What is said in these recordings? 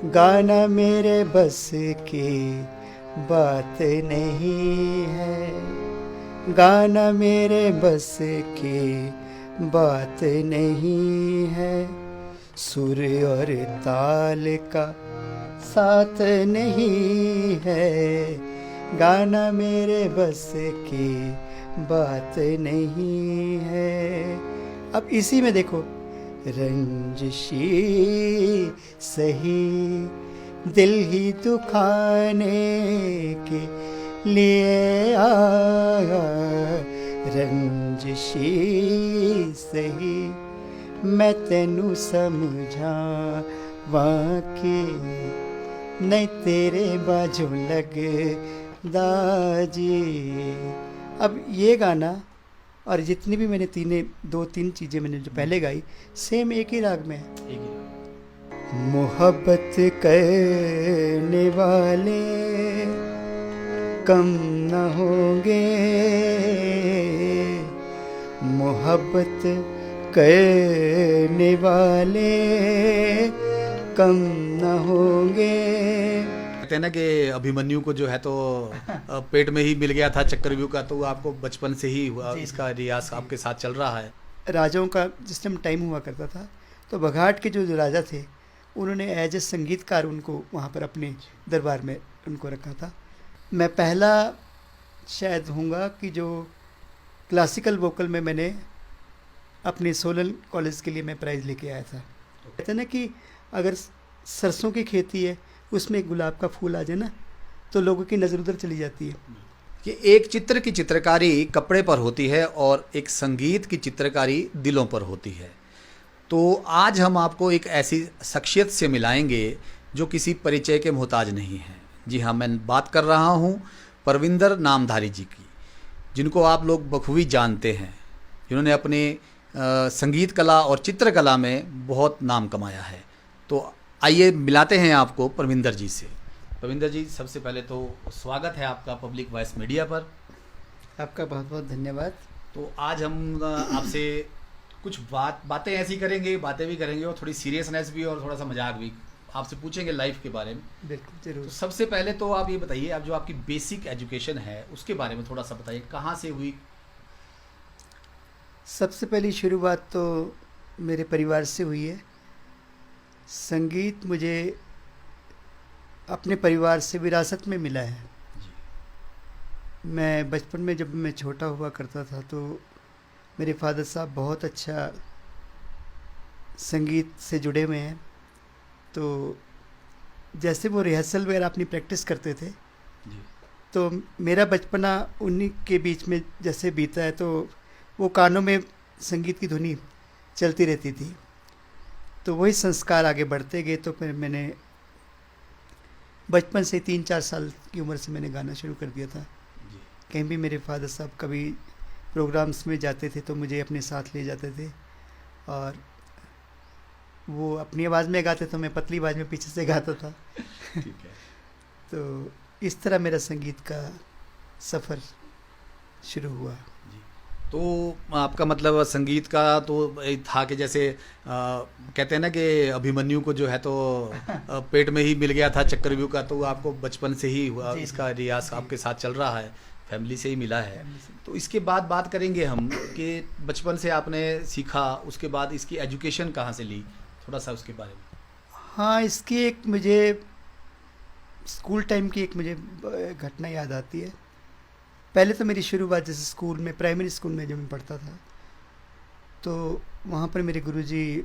गाना मेरे बस की बात नहीं है, गाना मेरे बस की बात नहीं है, सुर और ताल का साथ नहीं है, गाना मेरे बस की बात नहीं है। अब इसी में देखो, रंजिशी सही दिल ही दुखाने के लिए आया, रंजिशी सही मैं तेनू समझा वाके नहीं तेरे बाजू लग दाजी। अब ये गाना और जितनी भी मैंने दो तीन चीज़ें मैंने जो पहले गाई सेम एक ही राग में है। मोहब्बत करने वाले कम न होंगे, मोहब्बत करने वाले कम न होंगे। कहते हैं ना कि अभिमन्यु को जो है तो पेट में ही मिल गया था चक्रव्यूह का, तो वो आपको बचपन से ही हुआ, इसका रियाज आपके साथ चल रहा है। राजाओं का जिस टाइम हुआ करता था तो बघाट के जो राजा थे उन्होंने एज ए संगीतकार उनको वहाँ पर अपने दरबार में उनको रखा था। मैं पहला शायद होऊंगा कि जो क्लासिकल वोकल में मैंने अपने सोलन कॉलेज के लिए मैं प्राइज़ लेके आया था। कहते हैं ना कि अगर सरसों की खेती है उसमें एक गुलाब का फूल आ जाए ना तो लोगों की नज़र उधर चली जाती है। कि एक चित्र की चित्रकारी कपड़े पर होती है और एक संगीत की चित्रकारी दिलों पर होती है। तो आज हम आपको एक ऐसी शख्सियत से मिलाएंगे जो किसी परिचय के मोहताज नहीं है। जी हाँ, मैं बात कर रहा हूँ परविंदर नामधारी जी की, जिनको आप लोग बखूबी जानते हैं, जिन्होंने अपने संगीत कला और चित्रकला में बहुत नाम कमाया है। तो आइए मिलाते हैं आपको परविंदर जी से। परविंदर जी, सबसे पहले तो स्वागत है आपका पब्लिक वॉइस मीडिया पर। आपका बहुत बहुत धन्यवाद। तो आज हम आपसे कुछ बातें ऐसी करेंगे, बातें भी करेंगे और थोड़ी सीरियसनेस भी और थोड़ा सा मजाक भी आपसे पूछेंगे लाइफ के बारे में। बिल्कुल जरूर। तो सबसे पहले तो आप ये बताइए, आप जो आपकी बेसिक एजुकेशन है उसके बारे में थोड़ा सा बताइए, कहाँ से हुई? सबसे पहली शुरुआत तो मेरे परिवार से हुई है। संगीत मुझे अपने परिवार से विरासत में मिला है। मैं बचपन में जब मैं छोटा हुआ करता था तो मेरे फादर साहब बहुत अच्छा संगीत से जुड़े हुए हैं। तो जैसे वो रिहर्सल वगैरह अपनी प्रैक्टिस करते थे तो मेरा बचपना उन्हीं के बीच में जैसे बीता है, तो वो कानों में संगीत की धुनी चलती रहती थी। तो वही संस्कार आगे बढ़ते गए। तो फिर मैंने बचपन से 3-4 साल की उम्र से मैंने गाना शुरू कर दिया था। कहीं भी मेरे फादर साहब कभी प्रोग्राम्स में जाते थे तो मुझे अपने साथ ले जाते थे और वो अपनी आवाज़ में गाते तो मैं पतली आवाज़ में पीछे से गाता था। ठीक है। तो इस तरह मेरा संगीत का सफ़र शुरू हुआ। तो आपका मतलब संगीत का तो था कि जैसे कहते हैं ना कि अभिमन्यु को जो है तो पेट में ही मिल गया था चक्रव्यूह का, तो आपको बचपन से ही हुआ, इसका रियाज आपके साथ चल रहा है, फैमिली से ही मिला है। तो इसके बाद बात करेंगे हम कि बचपन से आपने सीखा, उसके बाद इसकी एजुकेशन कहाँ से ली, थोड़ा सा उसके बारे में। हाँ, इसकी एक मुझे स्कूल टाइम की एक मुझे घटना याद आती है। पहले तो मेरी शुरुआत जैसे स्कूल में, प्राइमरी स्कूल में जब मैं पढ़ता था तो वहाँ पर मेरे गुरुजी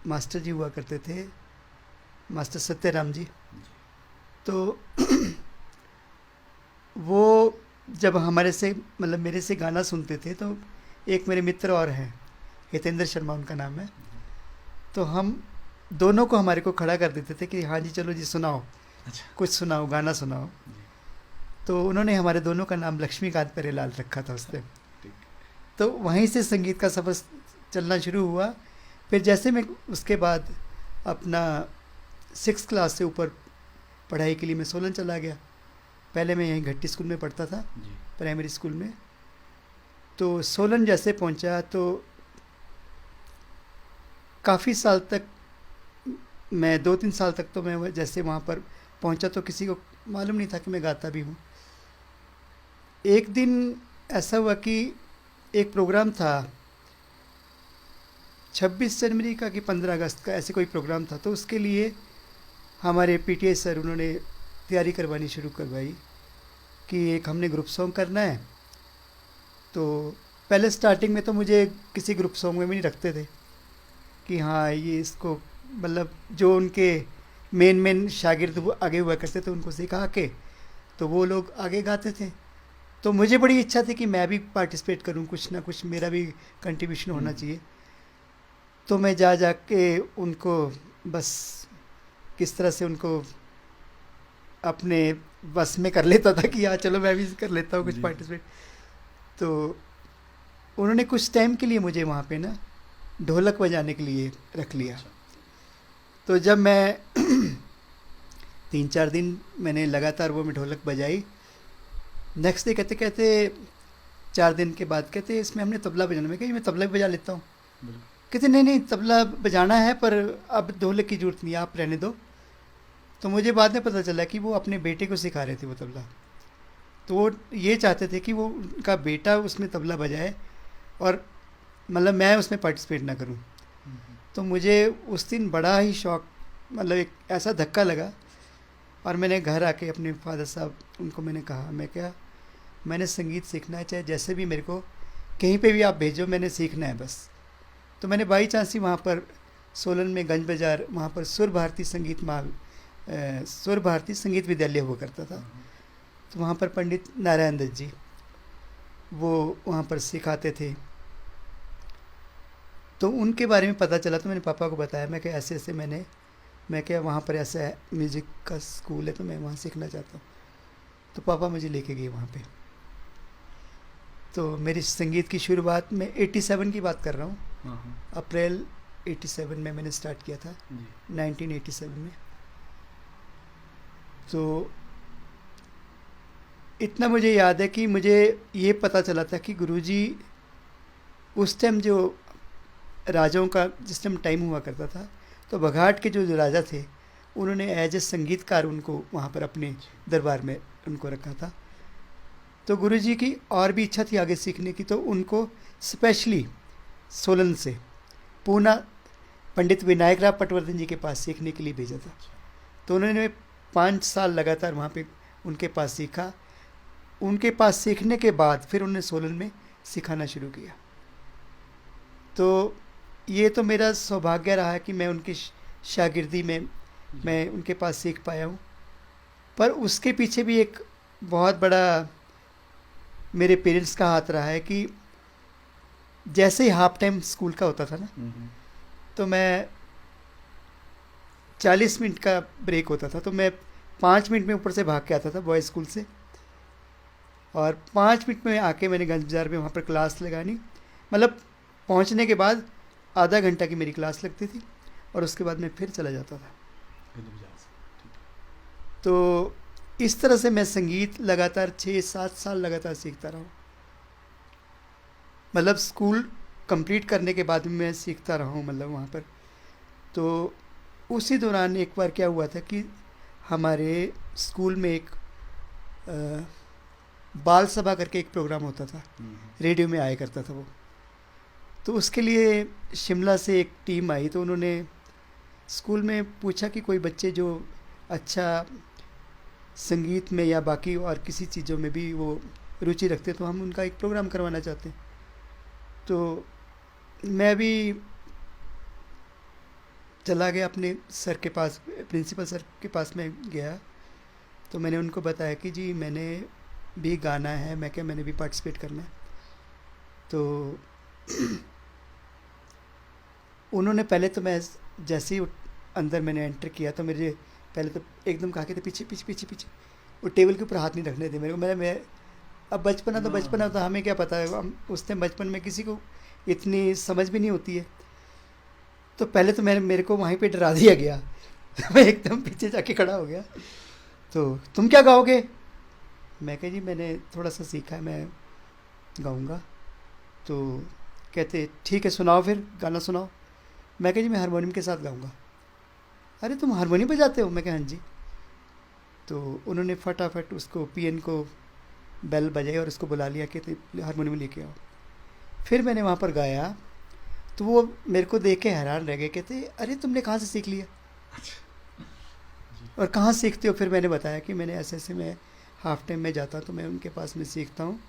मास्टर जी हुआ करते थे, मास्टर सत्यराम जी। तो वो जब हमारे से मतलब मेरे से गाना सुनते थे तो एक मेरे मित्र और हैं, हितेंद्र शर्मा उनका नाम है, तो हम दोनों को हमारे को खड़ा कर देते थे कि हाँ जी चलो जी सुनाओ, कुछ सुनाओ, गाना सुनाओ। तो उन्होंने हमारे दोनों का नाम लक्ष्मीकांत पेरेलाल रखा था उस टाइम। तो वहीं से संगीत का सफ़र चलना शुरू हुआ। फिर जैसे मैं उसके बाद अपना 6th क्लास से ऊपर पढ़ाई के लिए मैं सोलन चला गया। पहले मैं यहीं घट्टी स्कूल में पढ़ता था, प्राइमरी स्कूल में। तो सोलन जैसे पहुंचा तो काफ़ी साल तक मैं 2-3 साल तक तो मैं जैसे वहाँ पर पहुँचा तो किसी को मालूम नहीं था कि मैं गाता भी हूँ। एक दिन ऐसा हुआ कि एक प्रोग्राम था 26 जनवरी का कि 15 अगस्त का, ऐसे कोई प्रोग्राम था। तो उसके लिए हमारे पीटीआई सर उन्होंने तैयारी करवानी शुरू करवाई कि एक हमने ग्रुप सॉन्ग करना है। तो पहले स्टार्टिंग में तो मुझे किसी ग्रुप सॉन्ग में भी नहीं रखते थे कि हाँ ये इसको, मतलब जो उनके मेन मेन शागिर्द आगे हुआ करते थे उनको सिखा के तो वो लोग आगे गाते थे। तो मुझे बड़ी इच्छा थी कि मैं भी पार्टिसिपेट करूं, कुछ ना कुछ मेरा भी कंट्रीब्यूशन होना चाहिए। तो मैं जा जा के उनको बस किस तरह से उनको अपने बस में कर लेता था कि हाँ चलो मैं भी कर लेता हूँ कुछ जी। पार्टिसिपेट। तो उन्होंने कुछ टाइम के लिए मुझे वहाँ पे ना ढोलक बजाने के लिए रख लिया। अच्छा। तो जब मैं 3-4 दिन मैंने लगातार वो मैं ढोलक बजाई। नेक्स्ट डे कहते कहते 4 दिन के बाद कहते इसमें हमने तबला बजाना। मैं कही मैं तबला भी बजा लेता हूँ। बिल्कुल। कहते नहीं नहीं तबला बजाना है पर अब ढोलक की जरूरत नहीं है, आप रहने दो। तो मुझे बाद में पता चला कि वो अपने बेटे को सिखा रहे थे वो तबला। तो वो ये चाहते थे कि वो उनका बेटा उसमें तबला बजाए और मतलब मैं उसमें पार्टिसिपेट ना करूं। तो मुझे उस दिन बड़ा ही शौक, मतलब एक ऐसा धक्का लगा। और मैंने घर आके अपने फादर साहब उनको मैंने कहा, मैं क्या मैंने संगीत सीखना है, चाहे जैसे भी मेरे को कहीं पे भी आप भेजो, मैंने सीखना है बस। तो मैंने बाई चांस ही वहाँ पर सोलन में गंज बाज़ार वहाँ पर सुर भारती संगीत विद्यालय हुआ करता था। तो वहाँ पर पंडित नारायण दत्त जी वो वहाँ पर सिखाते थे। तो उनके बारे में पता चला तो मैंने पापा को बताया, मैं क्या ऐसे ऐसे मैं क्या वहाँ पर ऐसा है म्यूज़िक का स्कूल है तो मैं वहाँ सीखना चाहता हूँ। तो पापा मुझे लेके गए वहाँ पे। तो मेरी संगीत की शुरुआत में 87 की बात कर रहा हूँ, अप्रैल 87 में मैंने स्टार्ट किया था, 1987 में। तो इतना मुझे याद है कि मुझे ये पता चला था कि गुरुजी उस टाइम जो राजाओं का जिस टाइम हुआ करता था, तो बघाट के जो राजा थे उन्होंने एज ए संगीतकार उनको वहाँ पर अपने दरबार में उनको रखा था। तो गुरुजी की और भी इच्छा थी आगे सीखने की, तो उनको स्पेशली सोलन से पूना पंडित विनायक राव पटवर्धन जी के पास सीखने के लिए भेजा था। तो उन्होंने 5 साल लगातार वहाँ पे उनके पास सीखा। उनके पास सीखने के बाद फिर उन्होंने सोलन में सिखाना शुरू किया। तो ये तो मेरा सौभाग्य रहा है कि मैं उनकी शागिर्दी में मैं उनके पास सीख पाया हूँ। पर उसके पीछे भी एक बहुत बड़ा मेरे पेरेंट्स का हाथ रहा है कि जैसे ही हाफ टाइम स्कूल का होता था ना, तो मैं 40 मिनट का ब्रेक होता था तो मैं 5 मिनट में ऊपर से भाग के आता था बॉयज़ स्कूल से, और 5 मिनट में आके मैंने गंज बाज़ार में वहाँ पर क्लास लगानी। मतलब पहुँचने के बाद आधा घंटा की मेरी क्लास लगती थी और उसके बाद मैं फिर चला जाता था। तो इस तरह से मैं संगीत लगातार 6-7 साल लगातार सीखता रहा हूँ। मतलब स्कूल कंप्लीट करने के बाद भी मैं सीखता रहा हूँ, मतलब वहाँ पर। तो उसी दौरान एक बार क्या हुआ था कि हमारे स्कूल में एक बाल सभा करके एक प्रोग्राम होता था, रेडियो में आया करता था वो। तो उसके लिए शिमला से एक टीम आई, तो उन्होंने स्कूल में पूछा कि कोई बच्चे जो अच्छा संगीत में या बाकी और किसी चीज़ों में भी वो रुचि रखते, तो हम उनका एक प्रोग्राम करवाना चाहते हैं। तो मैं भी चला गया अपने सर के पास, प्रिंसिपल सर के पास में गया। तो मैंने उनको बताया कि जी मैंने भी गाना है, मैं क्या मैंने भी पार्टिसिपेट करना है। तो उन्होंने पहले तो मैं जैसे ही अंदर मैंने एंटर किया तो मेरे पहले तो एकदम कहा कि पीछे पीछे पीछे पीछे, वो टेबल के ऊपर हाथ नहीं रखने थे मेरे को। मैं अब बचपना तो बचपना था, हमें क्या पता है, हम उस टाइम बचपन में किसी को इतनी समझ भी नहीं होती है। तो पहले तो मेरे को वहीं पे डरा दिया गया। मैं एकदम पीछे जाके खड़ा हो गया। तो तुम क्या गाओगे? मैं कहा जी मैंने थोड़ा सा सीखा है, मैं गाऊंगा। तो कहते ठीक है सुनाओ, फिर गाना सुनाओ। मैं कहा जी मैं हारमोनियम के साथ गाऊंगा। अरे तुम हारमोनियम बजाते हो? मैं कहा हाँ जी। तो उन्होंने फटाफट उसको पीएन को बेल बजाई और उसको बुला लिया कि हारमोनियम लेके आओ। फिर मैंने वहाँ पर गाया तो वो मेरे को देख के हैरान रह गए, कहते अरे तुमने कहाँ से सीख लिया और कहाँ सीखते हो? फिर मैंने बताया कि मैंने ऐसे ऐसे, मैं हाफ टाइम में जाता तो मैं उनके पास में सीखता हूँ।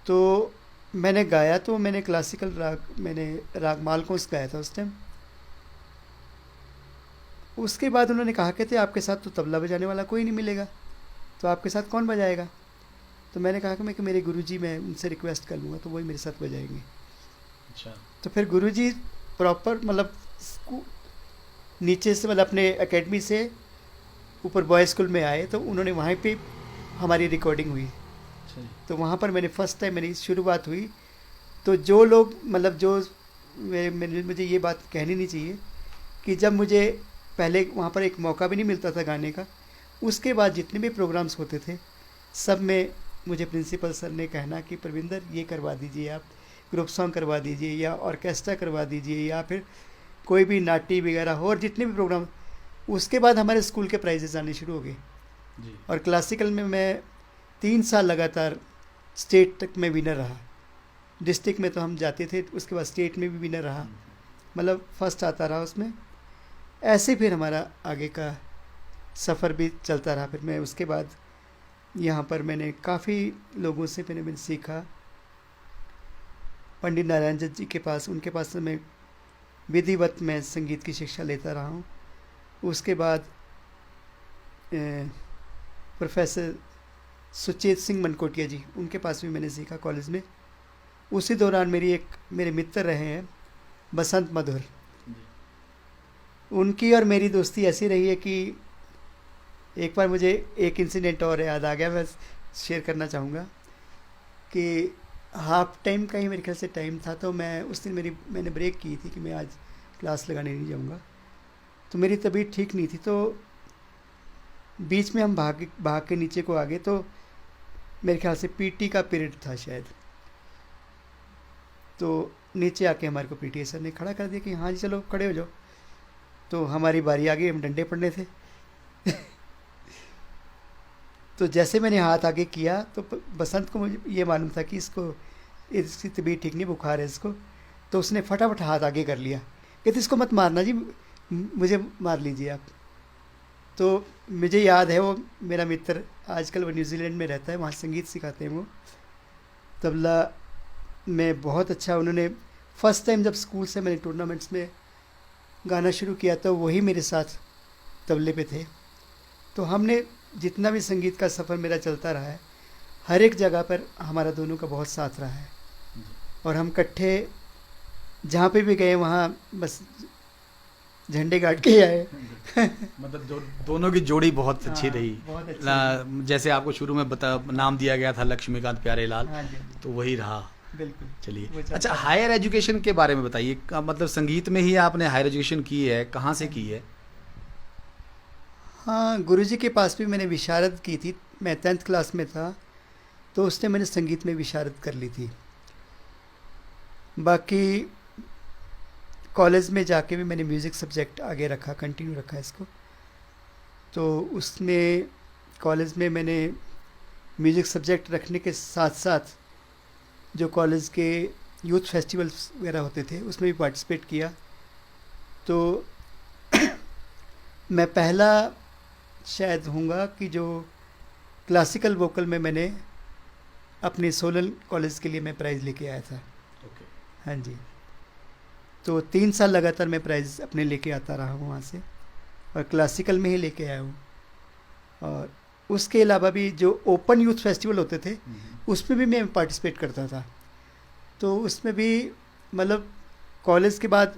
तो मैंने गाया, तो मैंने क्लासिकल राग, मैंने राग मालकोंस गाया था उस टाइम। उसके बाद उन्होंने कहा कहते आपके साथ तो तबला बजाने वाला कोई नहीं मिलेगा, तो आपके साथ कौन बजाएगा? तो मैंने कहा कि मेरे गुरुजी, मैं उनसे रिक्वेस्ट कर लूँगा तो वही मेरे साथ बजाएंगे। अच्छा। तो फिर गुरुजी प्रॉपर मतलब नीचे से, मतलब अपने एकेडमी से ऊपर बॉयज़ स्कूल में आए, तो उन्होंने वहाँ पे हमारी रिकॉर्डिंग हुई। अच्छा जी। तो वहाँ पर मैंने फर्स्ट टाइम मेरी शुरुआत हुई। तो जो लोग मतलब जो मुझे ये बात कहनी नहीं चाहिए कि जब मुझे पहले वहाँ पर एक मौका भी नहीं मिलता था गाने का, उसके बाद जितने भी प्रोग्राम्स होते थे सब में मुझे प्रिंसिपल सर ने कहना कि प्रविंदर ये करवा दीजिए, आप ग्रुप सॉन्ग करवा दीजिए या ऑर्केस्ट्रा करवा दीजिए या फिर कोई भी नाट्य वगैरह हो, और जितने भी प्रोग्राम। उसके बाद हमारे स्कूल के प्राइजेस आने शुरू हो गए जी। और क्लासिकल में मैं 3 साल लगातार स्टेट तक में विनर रहा। डिस्ट्रिक्ट में तो हम जाते थे, उसके बाद स्टेट में भी विनर रहा, मतलब फर्स्ट आता रहा उसमें। ऐसे फिर हमारा आगे का सफ़र भी चलता रहा। फिर मैं उसके बाद यहाँ पर मैंने काफ़ी लोगों से मैंने सीखा। पंडित नारायण दत्त जी के पास, उनके पास से मैं विधिवत मैं संगीत की शिक्षा लेता रहा हूँ। उसके बाद प्रोफेसर सुचेत सिंह मनकोटिया जी, उनके पास भी मैंने सीखा कॉलेज में। उसी दौरान मेरे मित्र रहे हैं बसंत मधुर, उनकी और मेरी दोस्ती ऐसी रही है कि एक बार मुझे एक इंसिडेंट और याद आ गया, मैं शेयर करना चाहूँगा कि हाफ टाइम का ही मेरे ख्याल से टाइम था। तो मैं उस दिन मैंने ब्रेक की थी कि मैं आज क्लास लगाने नहीं जाऊँगा। तो मेरी तबीयत ठीक नहीं थी, तो बीच में हम भाग के नीचे को आ गए। तो मेरे ख्याल से पीटी का पीरियड था शायद। तो नीचे आके हमारे को पीटी सर ने खड़ा कर दिया कि हाँ जी चलो खड़े हो जाओ। तो हमारी बारी आ गई, हम डंडे पड़ने थे। तो जैसे मैंने हाथ आगे किया तो बसंत को मुझे ये मालूम था कि इसकी तबीयत ठीक नहीं, बुखार है इसको। तो उसने फटाफट हाथ आगे कर लिया, कहते इसको मत मारना जी, मुझे मार लीजिए आप। तो मुझे याद है वो मेरा मित्र, आजकल वो न्यूजीलैंड में रहता है, वहाँ संगीत सिखाते हैं वो, तबला में बहुत अच्छा। उन्होंने फर्स्ट टाइम जब स्कूल से मैंने टूर्नामेंट्स में गाना शुरू किया तो वही मेरे साथ तबले पे थे। तो हमने जितना भी संगीत का सफ़र मेरा चलता रहा है, हर एक जगह पर हमारा दोनों का बहुत साथ रहा है और हम इकट्ठे जहाँ पे भी गए वहाँ बस झंडे गाड़ के आए। मतलब दोनों की जोड़ी बहुत अच्छी हाँ, रही। बहुत अच्छी। जैसे आपको शुरू में नाम दिया गया था लक्ष्मीकांत प्यारेलाल, हाँ जी, हाँ जी, तो वही रहा। बिल्कुल। चलिए, वो चलता अच्छा रहा। हायर एजुकेशन के बारे में बताइए। मतलब संगीत में ही आपने हायर एजुकेशन की है, कहाँ से की है? हाँ, गुरुजी के पास भी मैंने विशारद की थी। मैं 10th क्लास में था तो उसने मैंने संगीत में विशारद कर ली थी। बाकी कॉलेज में जाके भी मैंने म्यूज़िक सब्जेक्ट आगे रखा, कंटिन्यू रखा इसको। तो उसमें कॉलेज में मैंने म्यूज़िक सब्जेक्ट रखने के साथ साथ जो कॉलेज के यूथ फेस्टिवल्स वगैरह होते थे उसमें भी पार्टिसिपेट किया। तो मैं पहला शायद हूँगा कि जो क्लासिकल वोकल में मैंने अपने सोलन कॉलेज के लिए मैं प्राइज़ लेके आया था। हाँ जी, तो 3 साल लगातार मैं प्राइज़ अपने लेके आता रहा हूँ वहाँ से, और क्लासिकल में ही लेके आया हूँ। और उसके अलावा भी जो ओपन यूथ फेस्टिवल होते थे उसमें भी मैं पार्टिसिपेट करता था। तो उसमें भी मतलब कॉलेज के बाद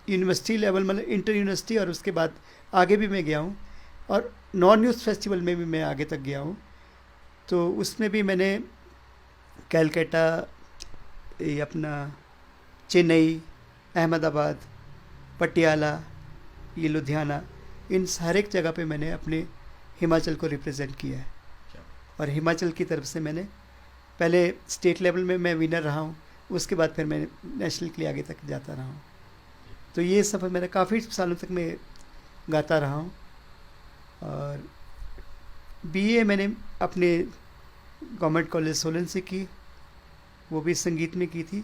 यूनिवर्सिटी लेवल, मतलब इंटर यूनिवर्सिटी, और उसके बाद आगे भी मैं गया हूँ, और नॉन यूथ फेस्टिवल में भी मैं आगे तक गया हूँ। तो उसमें भी मैंने कैलकाटा, ये अपना चेन्नई, अहमदाबाद, पटियाला, ये लुधियाना, इन हर एक जगह पे मैंने अपने हिमाचल को रिप्रेजेंट किया है। और हिमाचल की तरफ से मैंने पहले स्टेट लेवल में मैं विनर रहा हूँ, उसके बाद फिर मैं नेशनल के लिए आगे तक जाता रहा हूँ। तो ये सफ़र मेरा काफ़ी सालों तक मैं गाता रहा हूँ। और बीए मैंने अपने गवर्नमेंट कॉलेज सोलन से की, वो भी संगीत में की थी।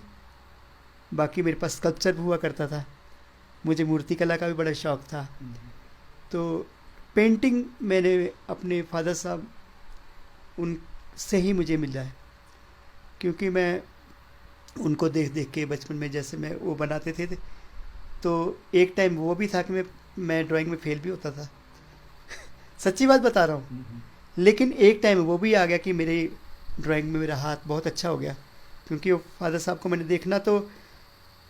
बाकी मेरे पास स्कल्पचर भी हुआ करता था, मुझे मूर्ति कला का भी बड़ा शौक़ था। तो पेंटिंग मैंने अपने फादर साहब उनसे ही मुझे मिला है, क्योंकि मैं उनको देख देख के बचपन में जैसे मैं वो बनाते थे तो एक टाइम वो भी था कि मैं ड्राइंग में फेल भी होता था सच्ची बात बता रहा हूँ। लेकिन एक टाइम वो भी आ गया कि मेरे ड्राइंग में मेरा हाथ बहुत अच्छा हो गया, क्योंकि वो फादर साहब को मैंने देखना तो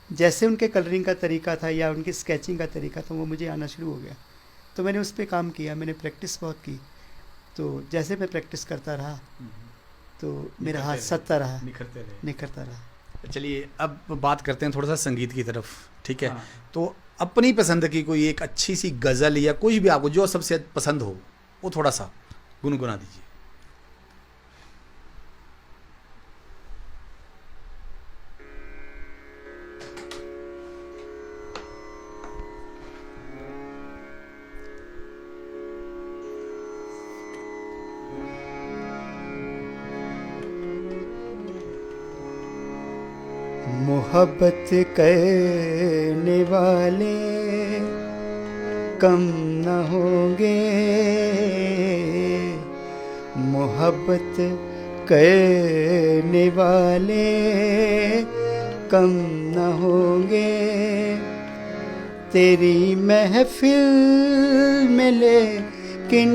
जैसे उनके कलरिंग का तरीका था या उनकी स्केचिंग का तरीका था वो मुझे आना शुरू हो गया। तो मैंने उस पर काम किया, मैंने प्रैक्टिस बहुत की। तो जैसे मैं प्रैक्टिस करता रहा तो मेरा हाथ सत्ता रहा, निखरता रहा। चलिए अब बात करते हैं थोड़ा सा संगीत की तरफ, ठीक है। हाँ। तो अपनी पसंद की कोई एक अच्छी सी गज़ल या कुछ भी आपको जो सबसे पसंद हो वो थोड़ा सा गुनगुना दीजिए। मोहब्बत करने वाले कम न होंगे, मोहब्बत करने वाले कम न होंगे। तेरी महफिल में लेकिन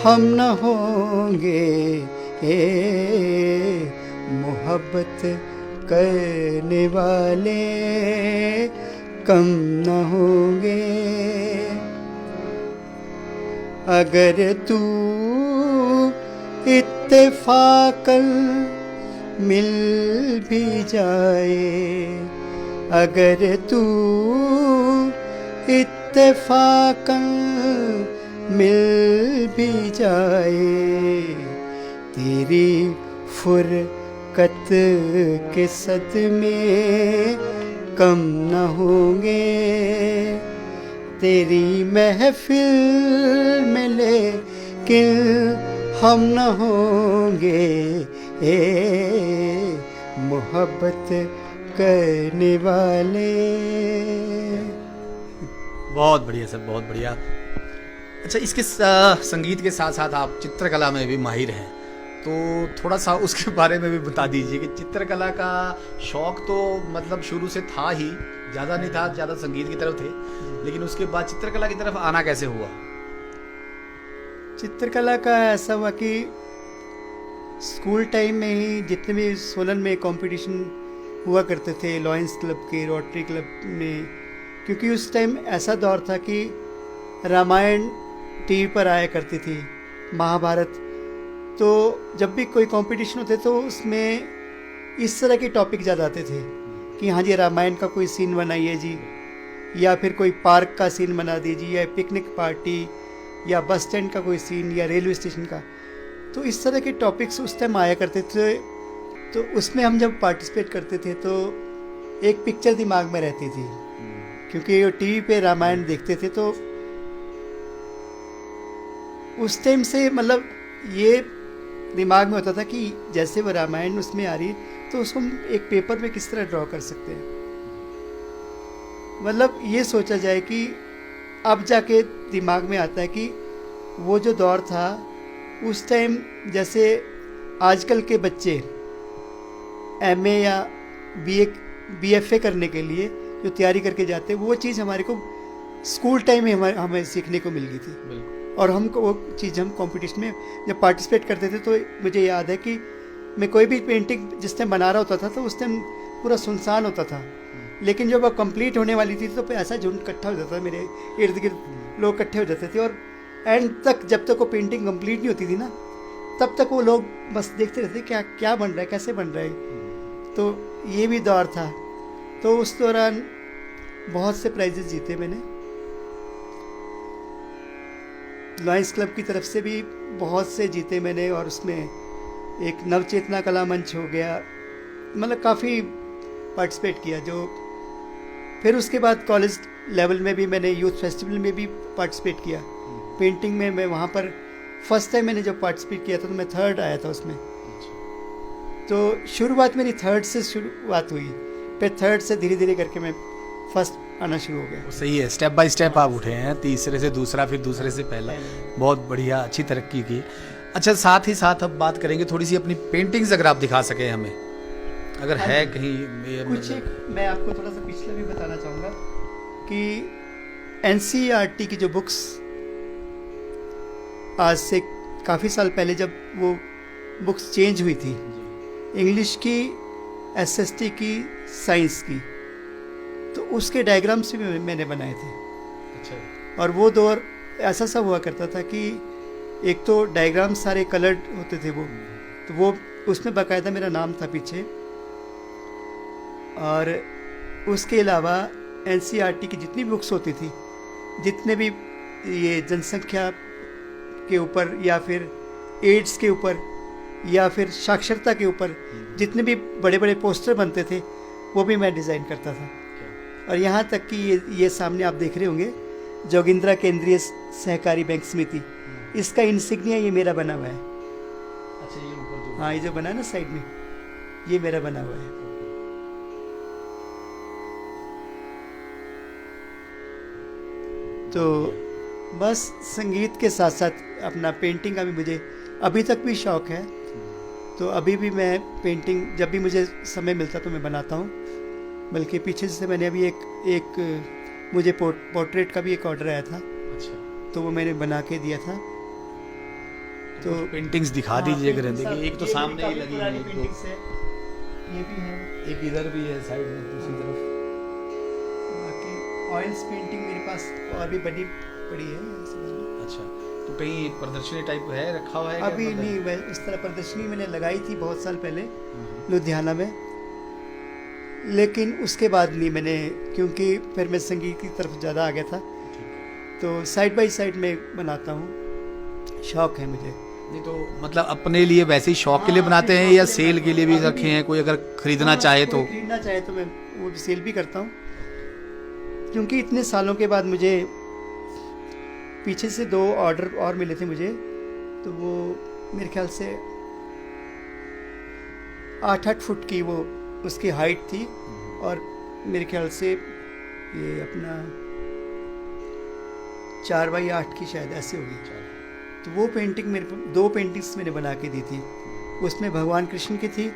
हम न होंगे, मोहब्बत करने वाले कम न होंगे। अगर तू इत्तेफाकन मिल भी जाए, अगर तू इत्तेफाकन मिल भी जाए, तेरी फुरकत के सदमे कम न होंगे। तेरी महफिल में लेकिन हम न होंगे, मोहब्बत करने वाले। बहुत बढ़िया सर, बहुत बढ़िया। अच्छा, इसके संगीत के साथ साथ आप चित्रकला में भी माहिर हैं, तो थोड़ा सा उसके बारे में भी बता दीजिए कि चित्रकला का शौक तो मतलब शुरू से था ही, ज़्यादा नहीं था, ज़्यादा संगीत की तरफ थे, लेकिन उसके बाद चित्रकला की तरफ आना कैसे हुआ? चित्रकला का ऐसा हुआ कि स्कूल टाइम में ही जितने भी सोलन में कंपटीशन हुआ करते थे, लॉयंस क्लब के, रोटरी क्लब में, क्योंकि उस टाइम ऐसा दौर था कि रामायण टीवी पर आया करती थी, महाभारत। तो जब भी कोई कंपटीशन होते तो उसमें इस तरह के टॉपिक ज़्यादा आते थे कि हाँ जी रामायण का कोई सीन बनाइए जी, या फिर कोई पार्क का सीन बना दीजिए, या पिकनिक पार्टी, या बस स्टैंड का कोई सीन, या रेलवे स्टेशन का। तो इस तरह के टॉपिक्स उस टाइम आया करते थे। तो उसमें हम जब पार्टिसिपेट करते थे तो एक पिक्चर दिमाग में रहती थी, क्योंकि टीवी पे रामायण देखते थे। तो उस टाइम से मतलब ये दिमाग में होता था कि जैसे वो रामायण उसमें आ रही तो उसको हम एक पेपर में किस तरह ड्रॉ कर सकते हैं। मतलब ये सोचा जाए कि अब जाके दिमाग में आता है कि वो जो दौर था उस टाइम, जैसे आजकल के बच्चे एमए या बीएफए करने के लिए जो तैयारी करके जाते, वो चीज़ हमारे को स्कूल टाइम में हमें सीखने को मिल गई थी। और हमको वो चीज़ हम कंपटीशन में जब पार्टिसिपेट करते थे तो मुझे याद है कि मैं कोई भी पेंटिंग जिस टाइम बना रहा होता था तो उस टाइम पूरा सुनसान होता था, लेकिन जब वो कंप्लीट होने वाली थी तो ऐसा झुंड इकट्ठा हो जाता था, मेरे इर्द गिर्द लोग इकट्ठे हो जाते थे। और एंड तक जब तक वो पेंटिंग कंप्लीट नहीं होती थी ना, तब तक वो लोग बस देखते रहते क्या क्या बन रहा है, कैसे बन रहा है। तो ये भी दौर था। तो उस दौरान बहुत से प्राइजेस जीते मैंने, लॉयंस क्लब की तरफ से भी बहुत से जीते मैंने। और उसमें एक नवचेतना कला मंच हो गया, मतलब काफ़ी पार्टिसिपेट किया। जो फिर उसके बाद कॉलेज लेवल में भी मैंने यूथ फेस्टिवल में भी पार्टिसिपेट किया। पेंटिंग में मैं वहाँ पर फर्स्ट टाइम मैंने जब पार्टिसिपेट किया था तो मैं थर्ड आया था उसमें। तो शुरुआत मेरी थर्ड से शुरुआत हुई, फिर थर्ड से धीरे धीरे करके मैं फर्स्ट आना शुरू हो गया। सही है, स्टेप बाय स्टेप आप उठे हैं, तीसरे से दूसरा, फिर दूसरे से पहला। बहुत बढ़िया, अच्छी तरक्की की। अच्छा, साथ ही साथ अब बात करेंगे थोड़ी सी अपनी पेंटिंग्स, अगर आप दिखा सकें हमें, अगर है कहीं कुछ एक मैं आपको थोड़ा सा पिछला भी बताना चाहूँगा कि एनसीईआरटी की जो बुक्स आज से काफ़ी साल पहले जब वो बुक्स चेंज हुई थी, इंग्लिश की, एसएसटी की, साइंस की, तो उसके डायग्राम्स भी मैंने बनाए थे। अच्छा। और वो दौर ऐसा सा हुआ करता था कि एक तो डायग्राम सारे कलर्ड होते थे वो, तो वो उसमें बाकायदा मेरा नाम था पीछे। और उसके अलावा एनसीईआरटी की जितनी बुक्स होती थी, जितने भी ये जनसंख्या के ऊपर या फिर एड्स के ऊपर या फिर साक्षरता के ऊपर जितने भी बड़े बड़े पोस्टर बनते थे, वो भी मैं डिज़ाइन करता था। और यहाँ तक कि ये सामने आप देख रहे होंगे, जोगिंद्रा केंद्रीय सहकारी बैंक समिति, इसका इंसिग्निया ये मेरा बना हुआ है। अच्छा, ये ऊपर जो, हाँ, ये जो बना है ना साइड में, ये मेरा बना हुआ है। तो बस संगीत के साथ साथ अपना पेंटिंग का भी मुझे अभी तक भी शौक़ है। तो अभी भी मैं पेंटिंग जब भी मुझे समय मिलता तो मैं बनाता हूँ। बल्कि पीछे से मैंने अभी एक मुझे पोर्ट्रेट का भी एक ऑर्डर आया था। अच्छा, तो वो मैंने बना के दिया था। तो पेंटिंग्स दिखा दीजिए अगर देखिए। एक तो ये सामने ही काफी लगी पुरानी है, पेंटिंग्स है, ये भी है, एक इधर भी है साइड में दूसरी तरफ। बाकी ऑयल्स पेंटिंग मेरे पास और भी बड़ी पड़ी है। अच्छा, तो कहीं प्रदर्शनी टाइप है, रखा हुआ है क्या? अभी मतलब नहीं, मैं इस तरह प्रदर्शनी मैंने लगाई थी बहुत साल पहले लुधियाना में, लेकिन उसके बाद नहीं मैंने, क्योंकि फिर मैं संगीत की तरफ ज़्यादा आ गया था। तो साइड बाय साइड में बनाता हूँ, शौक़ है मुझे। नहीं तो मतलब अपने लिए वैसे ही शौक के लिए बनाते हैं या सेल के लिए भी रखे हैं? कोई अगर खरीदना चाहे तो? खरीदना चाहे तो मैं वो सेल भी करता हूँ, क्योंकि इतने सालों के बाद मुझे पीछे से 2 ऑर्डर और मिले थे मुझे। तो वो मेरे ख्याल से 8-8 फुट की वो उसकी हाइट थी, और मेरे ख्याल से ये अपना 4x8 की शायद ऐसे होगी। तो वो पेंटिंग मेरे 2 पेंटिंग्स मैंने बना के दी थी। उसमें भगवान कृष्ण की थी,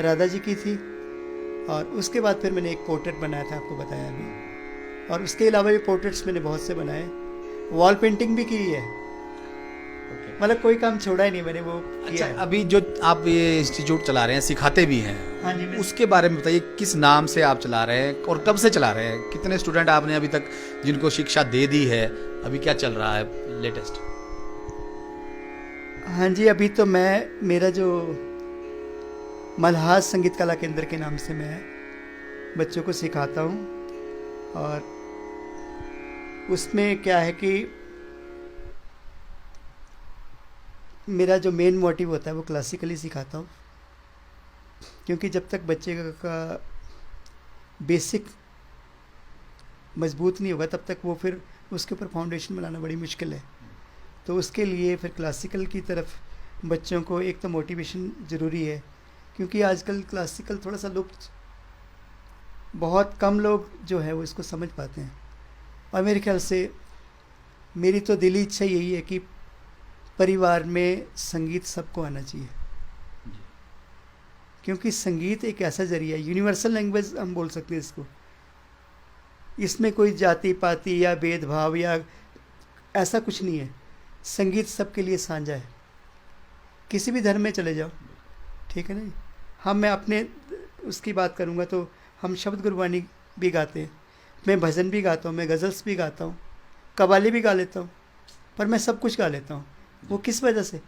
राधा जी की थी, और उसके बाद फिर मैंने एक पोर्ट्रेट बनाया था, आपको बताया अभी। और उसके अलावा भी पोर्ट्रेट्स मैंने बहुत से बनाए, वॉल पेंटिंग भी की है। मतलब कोई काम छोड़ा ही नहीं मैंने, वो किया अच्छा, है। अभी जो आप ये इंस्टीट्यूट चला रहे हैं, सिखाते भी हैं, हाँ जी, उसके बारे में बताइए। किस नाम से आप चला रहे हैं और कब से चला रहे हैं? कितने स्टूडेंट आपने अभी तक जिनको शिक्षा दे दी है? अभी क्या चल रहा है लेटेस्ट? हाँ जी, अभी तो मेरा जो मल्हास संगीत कला केंद्र के नाम से मैं बच्चों को सिखाता हूँ। और उसमें क्या है कि मेरा जो मेन मोटिव होता है वो क्लासिकली सिखाता हूँ, क्योंकि जब तक बच्चे का बेसिक मजबूत नहीं होगा तब तक वो फिर उसके ऊपर फाउंडेशन बनाना बड़ी मुश्किल है। तो उसके लिए फिर क्लासिकल की तरफ बच्चों को एक तो मोटिवेशन ज़रूरी है, क्योंकि आजकल क्लासिकल थोड़ा सा लुप्त, बहुत कम लोग जो है वो इसको समझ पाते हैं। और मेरे ख्याल से मेरी तो दिली इच्छा यही है कि परिवार में संगीत सबको आना चाहिए, क्योंकि संगीत एक ऐसा जरिया है, यूनिवर्सल लैंग्वेज हम बोल सकते हैं इसको। इसमें कोई जाति पाति या भेदभाव या ऐसा कुछ नहीं है। संगीत सबके लिए साझा है, किसी भी धर्म में चले जाओ, ठीक है ना। मैं अपने उसकी बात करूँगा तो हम शब्द गुरबानी भी गाते हैं, मैं भजन भी गाता हूँ, मैं गज़ल्स भी गाता हूँ, कव्वाली भी गा लेता हूँ, पर मैं सब कुछ गा लेता हूँ। वो किस वजह से?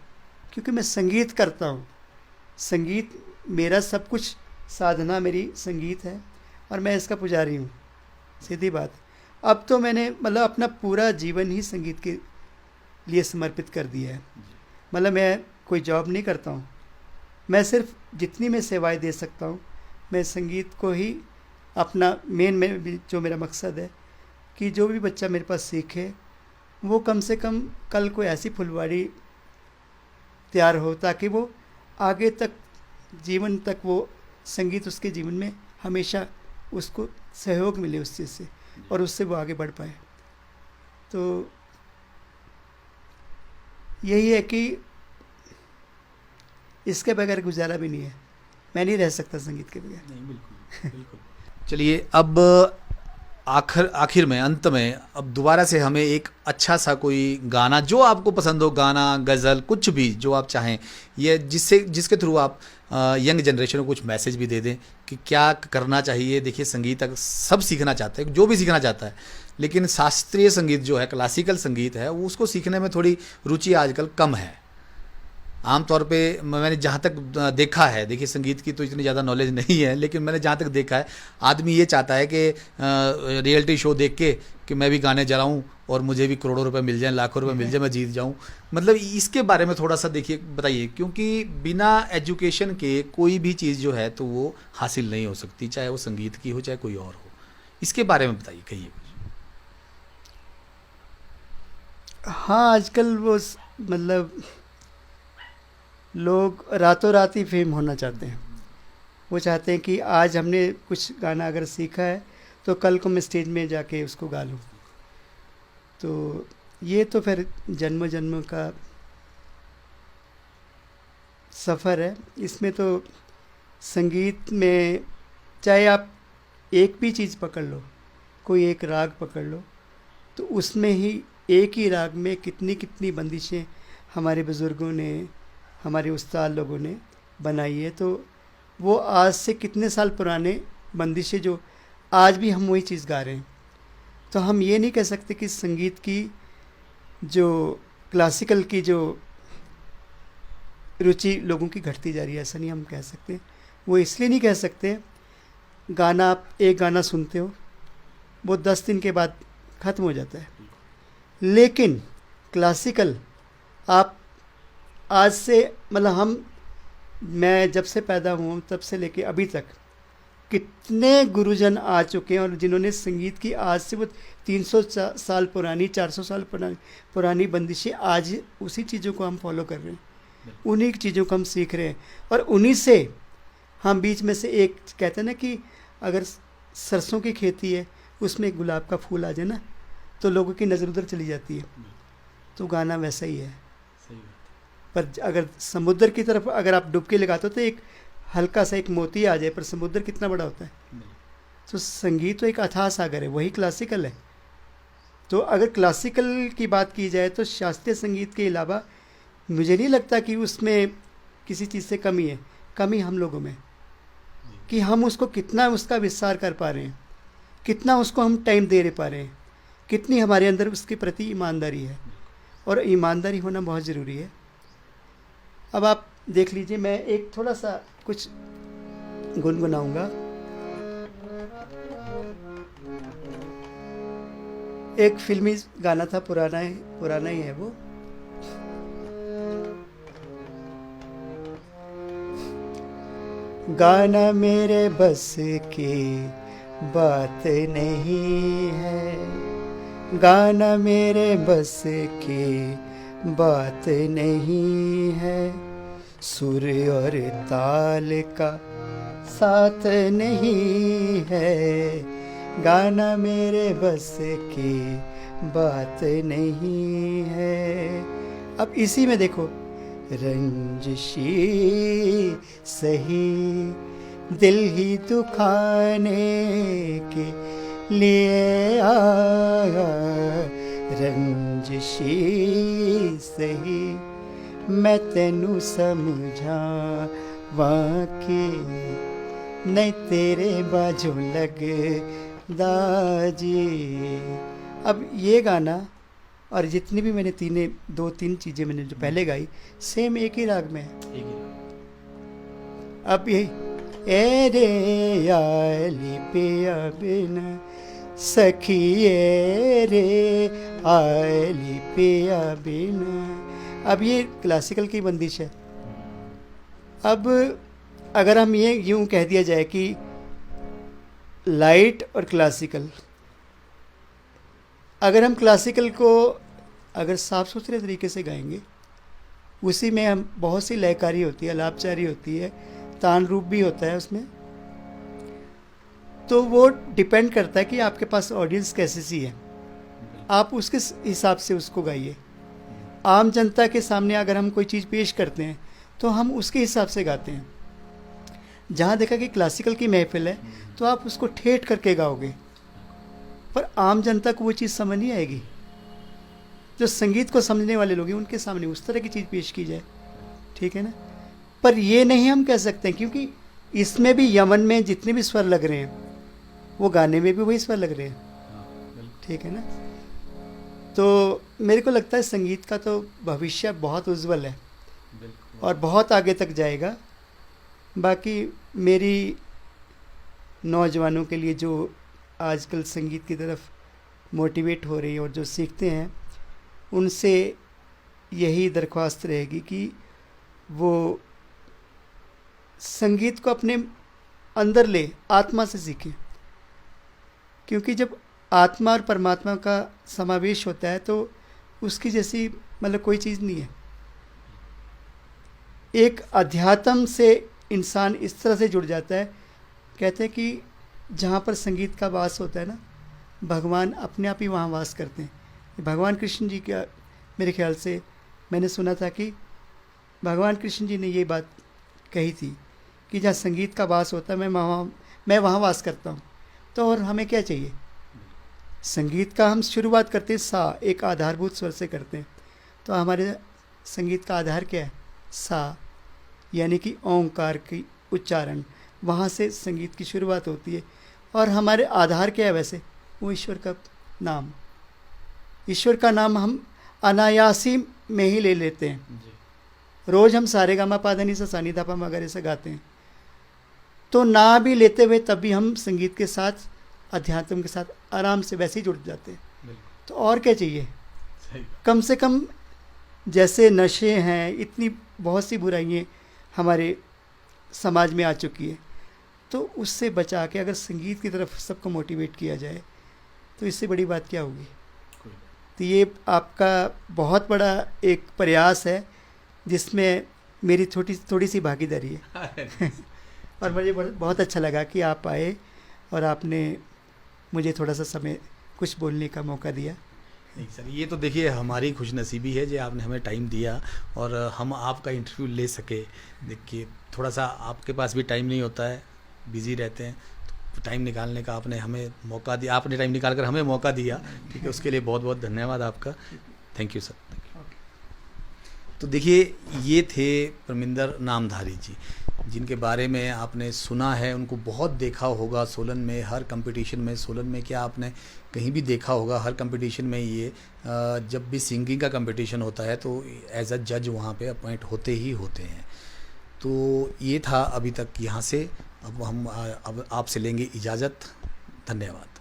क्योंकि मैं संगीत करता हूँ। संगीत मेरा सब कुछ, साधना मेरी संगीत है, और मैं इसका पुजारी हूँ, सीधी बात। अब तो मैंने मतलब अपना पूरा जीवन ही संगीत के लिए समर्पित कर दिया है। मतलब मैं कोई जॉब नहीं करता हूँ, मैं सिर्फ जितनी मैं सेवाएं दे सकता हूँ मैं संगीत को ही अपना मेन में भी जो मेरा मकसद है कि जो भी बच्चा मेरे पास सीखे वो कम से कम कल को ऐसी फुलवाड़ी तैयार हो ताकि वो आगे तक जीवन तक वो संगीत उसके जीवन में हमेशा उसको सहयोग मिले उस चीज़ से और उससे वो आगे बढ़ पाए। तो यही है कि इसके बगैर गुजारा भी नहीं है, मैं नहीं रह सकता संगीत के बगैर। नहीं, बिल्कुल बिल्कुल। चलिए अब आखिर में, अंत में, अब दोबारा से हमें एक अच्छा सा कोई गाना जो आपको पसंद हो, गाना, गज़ल, कुछ भी जो आप चाहें, ये जिसके थ्रू आप यंग जनरेशन को कुछ मैसेज भी दे दें कि क्या करना चाहिए। देखिए संगीत अगर सब सीखना चाहते हैं, जो भी सीखना चाहता है, लेकिन शास्त्रीय संगीत जो है, क्लासिकल संगीत है, वो उसको सीखने में थोड़ी रुचि आजकल कम है। आमतौर पे मैंने जहाँ तक देखा है, देखिए संगीत की तो इतनी ज़्यादा नॉलेज नहीं है, लेकिन मैंने जहाँ तक देखा है आदमी ये चाहता है कि रियलिटी शो देख के कि मैं भी गाने जा रहा हूँ और मुझे भी करोड़ों रुपए मिल जाएं, लाखों रुपए मिल जाए, मैं जीत जाऊँ। मतलब इसके बारे में थोड़ा सा देखिए, बताइए, क्योंकि बिना एजुकेशन के कोई भी चीज़ जो है तो वो हासिल नहीं हो सकती, चाहे वो संगीत की हो चाहे कोई और हो। इसके बारे में बताइए, कहिए। हाँ, आजकल वो मतलब लोग रातों रात ही फेम होना चाहते हैं। वो चाहते हैं कि आज हमने कुछ गाना अगर सीखा है तो कल को मैं स्टेज में जाके उसको गा लूँ। तो ये तो फिर जन्म जन्म का सफ़र है। इसमें तो संगीत में चाहे आप एक भी चीज़ पकड़ लो, कोई एक राग पकड़ लो, तो उसमें ही एक ही राग में कितनी कितनी बंदिशें हमारे बुज़ुर्गों ने, हमारे उस्ताद लोगों ने बनाई है। तो वो आज से कितने साल पुराने बंदिशें जो आज भी हम वही चीज़ गा रहे हैं। तो हम ये नहीं कह सकते कि संगीत की जो क्लासिकल की जो रुचि लोगों की घटती जा रही है, ऐसा नहीं हम कह सकते। वो इसलिए नहीं कह सकते, गाना आप एक गाना सुनते हो वो 10 दिन के बाद ख़त्म हो जाता है, लेकिन क्लासिकल आप आज से मतलब मैं जब से पैदा हुआ तब से लेके अभी तक कितने गुरुजन आ चुके हैं और जिन्होंने संगीत की आज से वो 300 साल पुरानी, 400 साल पुरानी बंदिशें आज उसी चीज़ों को हम फॉलो कर रहे हैं, उन्हीं चीज़ों को हम सीख रहे हैं। और उन्हीं से हम बीच में से एक कहते हैं ना कि अगर सरसों की खेती है उसमें एक गुलाब का फूल आ जाए ना तो लोगों की नज़र उधर चली जाती है। तो गाना वैसा ही है। पर अगर समुद्र की तरफ अगर आप डुबकी लगाते हो तो एक हल्का सा एक मोती आ जाए, पर समुद्र कितना बड़ा होता है। तो संगीत तो एक अथाह सागर है, वही क्लासिकल है। तो अगर क्लासिकल की बात की जाए तो शास्त्रीय संगीत के अलावा मुझे नहीं लगता कि उसमें किसी चीज़ से कमी है। कमी हम लोगों में कि हम उसको कितना उसका विस्तार कर पा रहे हैं, कितना उसको हम टाइम दे पा रहे हैं, कितनी हमारे अंदर उसके प्रति ईमानदारी है। और ईमानदारी होना बहुत ज़रूरी है। अब आप देख लीजिए, मैं एक थोड़ा सा कुछ गुनगुनाऊंगा। एक फिल्मी गाना था, पुराना ही है वो। गाना मेरे बस की बात नहीं है, गाना मेरे बस की बात नहीं है, सुर और ताल का साथ नहीं है, गाना मेरे बस की बात नहीं है। अब इसी में देखो, रंजिशी सही दिल ही दुखाने के लिए आया, रंजिशी सही मैं तेनू समझा वाके नहीं तेरे बाजू लग दाजी। अब ये गाना और जितनी भी मैंने 2-3 चीज़ें मैंने जो पहले गाई सेम एक ही राग में है। अब यही ए रे आली पिया बिना सखी रे आली पिया बिना। अब ये क्लासिकल की बंदिश है। अब अगर हम ये यूं कह दिया जाए कि लाइट और क्लासिकल, अगर हम क्लासिकल को अगर साफ सुथरे तरीके से गाएंगे, उसी में हम बहुत सी लयकारी होती है, अलापचारी होती है, तान रूप भी होता है उसमें, तो वो डिपेंड करता है कि आपके पास ऑडियंस कैसी सी है, आप उसके हिसाब से उसको गाइए। आम जनता के सामने अगर हम कोई चीज़ पेश करते हैं तो हम उसके हिसाब से गाते हैं। जहाँ देखा कि क्लासिकल की महफिल है तो आप उसको ठेठ करके गाओगे, पर आम जनता को वो चीज़ समझ नहीं आएगी। जो संगीत को समझने वाले लोग हैं उनके सामने उस तरह की चीज़ पेश की जाए, ठीक है ना। पर ये नहीं हम कह सकते हैं, क्योंकि इसमें भी यमन में जितने भी स्वर लग रहे हैं वो गाने में भी वही स्वर लग रहे हैं, ठीक है ना। तो मेरे को लगता है संगीत का तो भविष्य बहुत उज्जवल है और बहुत आगे तक जाएगा। बाकी मेरी नौजवानों के लिए जो आजकल संगीत की तरफ मोटिवेट हो रही है और जो सीखते हैं, उनसे यही दरख्वास्त रहेगी कि वो संगीत को अपने अंदर ले, आत्मा से सीखें। क्योंकि जब आत्मा और परमात्मा का समावेश होता है तो उसकी जैसी मतलब कोई चीज़ नहीं है। एक अध्यात्म से इंसान इस तरह से जुड़ जाता है, कहते हैं कि जहाँ पर संगीत का वास होता है ना, भगवान अपने आप ही वहाँ वास करते हैं। भगवान कृष्ण जी का मेरे ख्याल से मैंने सुना था कि भगवान कृष्ण जी ने ये बात कही थी कि जहाँ संगीत का वास होता है मैं वहाँ वास करता हूँ। तो और हमें क्या चाहिए? संगीत का हम शुरुआत करते हैं सा, एक आधारभूत स्वर से करते हैं। तो हमारे संगीत का आधार क्या है? सा, यानी कि ओंकार की उच्चारण, वहाँ से संगीत की शुरुआत होती है। और हमारे आधार क्या है वैसे? वो ईश्वर का नाम। ईश्वर का नाम हम अनायासी में ही ले लेते हैं। रोज़ हम सारे गामा पा धा नी सा सा नी धा पा वगैरह से गाते हैं, तो ना भी लेते हुए तब भी हम संगीत के साथ, अध्यात्म के साथ आराम से वैसे ही जुड़ जाते हैं। तो और क्या चाहिए? कम से कम जैसे नशे हैं, इतनी बहुत सी बुराइयाँ हमारे समाज में आ चुकी है, तो उससे बचा के अगर संगीत की तरफ सबको मोटिवेट किया जाए तो इससे बड़ी बात क्या होगी। तो ये आपका बहुत बड़ा एक प्रयास है जिसमें मेरी थोड़ी सी भागीदारी है। और मुझे बहुत अच्छा लगा कि आप आए और आपने मुझे थोड़ा सा समय कुछ बोलने का मौका दिया। नहीं सर, ये तो देखिए हमारी खुशनसीबी है जो आपने हमें टाइम दिया और हम आपका इंटरव्यू ले सके। देखिए थोड़ा सा आपके पास भी टाइम नहीं होता है, बिजी रहते हैं, तो टाइम निकालने का आपने हमें मौका दिया, आपने टाइम निकाल कर हमें मौका दिया, ठीक है, उसके लिए बहुत बहुत धन्यवाद आपका। Thank you sir. तो देखिए ये थे परमिंदर नामधारी जी, जिनके बारे में आपने सुना है, उनको बहुत देखा होगा सोलन में, हर कंपटीशन में। सोलन में क्या आपने कहीं भी देखा होगा, हर कंपटीशन में ये जब भी सिंगिंग का कंपटीशन होता है तो एज अ जज वहाँ पे अपॉइंट होते ही होते हैं। तो ये था अभी तक यहाँ से। अब हम अब आपसे लेंगे इजाज़त। धन्यवाद।